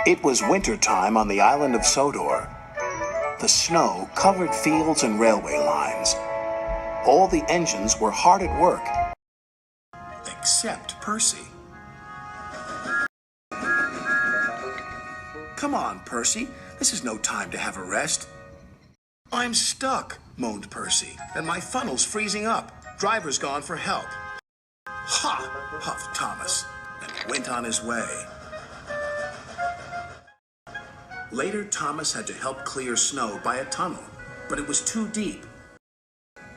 It was winter time on the island of Sodor. The snow covered fields and railway lines. All the engines were hard at work, except Percy. Come on, Percy. This is no time to have a rest. I'm stuck, moaned Percy, and my funnel's freezing up. Driver's gone for help. Ha! Huffed Thomas, and went on his way. Later, Thomas had to help clear snow by a tunnel, but it was too deep.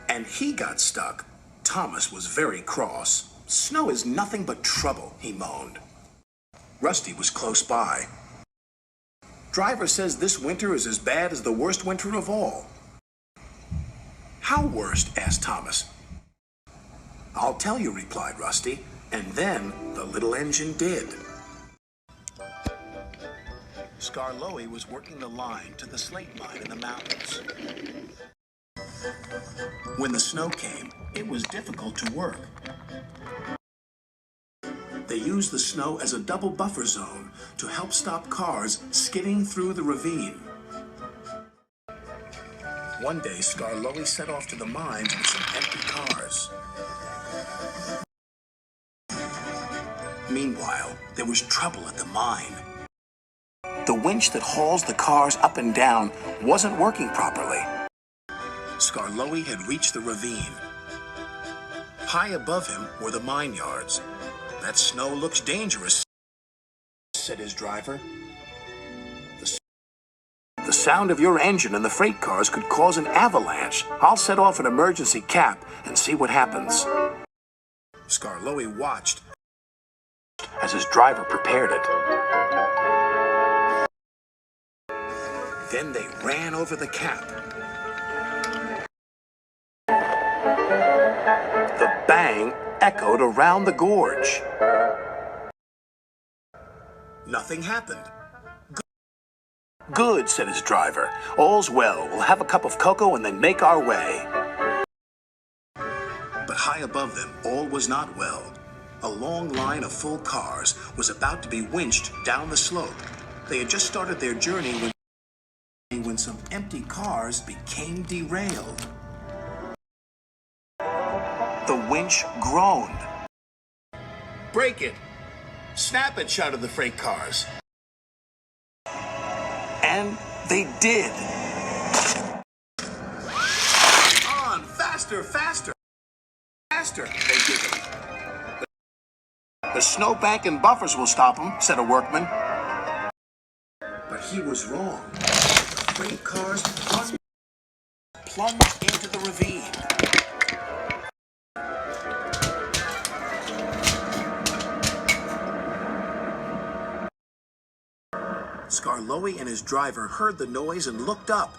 And he got stuck. Thomas was very cross. Snow is nothing but trouble, he moaned. Rusty was close by. Driver says this winter is as bad as the worst winter of all. How worst? Asked Thomas. I'll tell you, replied Rusty, and then the little engine did. Skarloey was working the line to the slate mine in the mountains. When the snow came, it was difficult to work. They used the snow as a double buffer zone to help stop cars skidding through the ravine. One day, Skarloey set off to the mines with some empty cars. Meanwhile, there was trouble at the mine. The winch that hauls the cars up and down wasn't working properly. Skarloey had reached the ravine. High above him were the mine yards. That snow looks dangerous, said his driver. The sound of your engine and the freight cars could cause an avalanche. I'll set off an emergency cap and see what happens. Skarloey watched as his driver prepared it. Then they ran over the cap. The bang echoed around the gorge. Nothing happened. Good, said his driver. All's well. We'll have a cup of cocoa and then make our way. But high above them, all was not well. A long line of full cars was about to be winched down the slope. They had just started their journey when some empty cars became derailed. The winch groaned. Break it! Snap it, shouted the freight cars. And they did. On! Faster! Faster! Faster! They giggled. The snowbank and buffers will stop them, said a workman. But he was wrong. The freight cars plunged into the ravine. Skarloey and his driver heard the noise and looked up.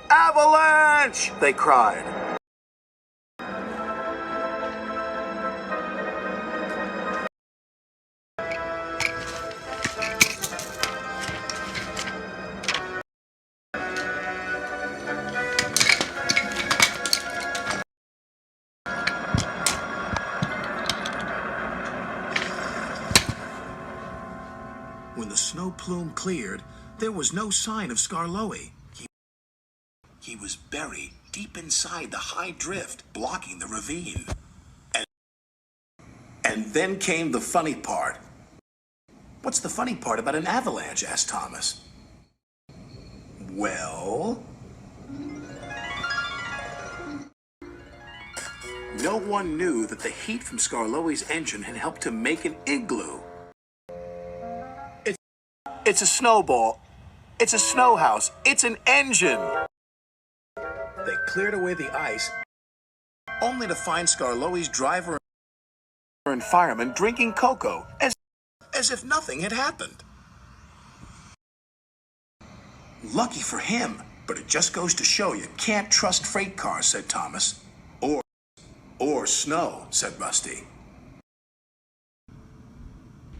Avalanche! They cried. When the snow plume cleared, there was no sign of Skarloey. He was buried deep inside the high drift, blocking the ravine. And then came the funny part. What's the funny part about an avalanche? Asked Thomas. Well, no one knew that the heat from Skarloey's engine had helped to make an igloo. It's a snowball. It's a snow house. It's an engine. They cleared away the ice, only to find Skarloey's driver and fireman drinking cocoa, as if nothing had happened. Lucky for him, but it just goes to show you can't trust freight cars, said Thomas. Or snow, said Rusty.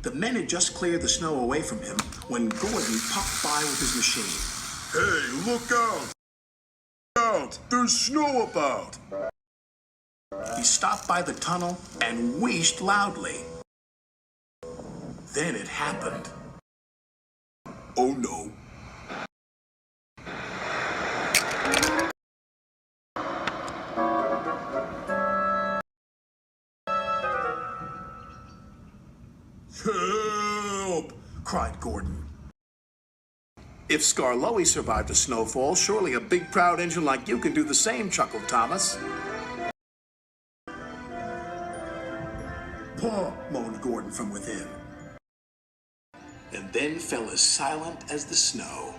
The men had just cleared the snow away from him when Gordon popped by with his machine. Hey, look out! Look out! There's snow about! He stopped by the tunnel and wheezed loudly. Then it happened. Oh no. Help! Cried Gordon. If Skarloey survived a snowfall, surely a big proud engine like you can do the same, chuckled Thomas. Paw, moaned Gordon from within. And then fell as silent as the snow.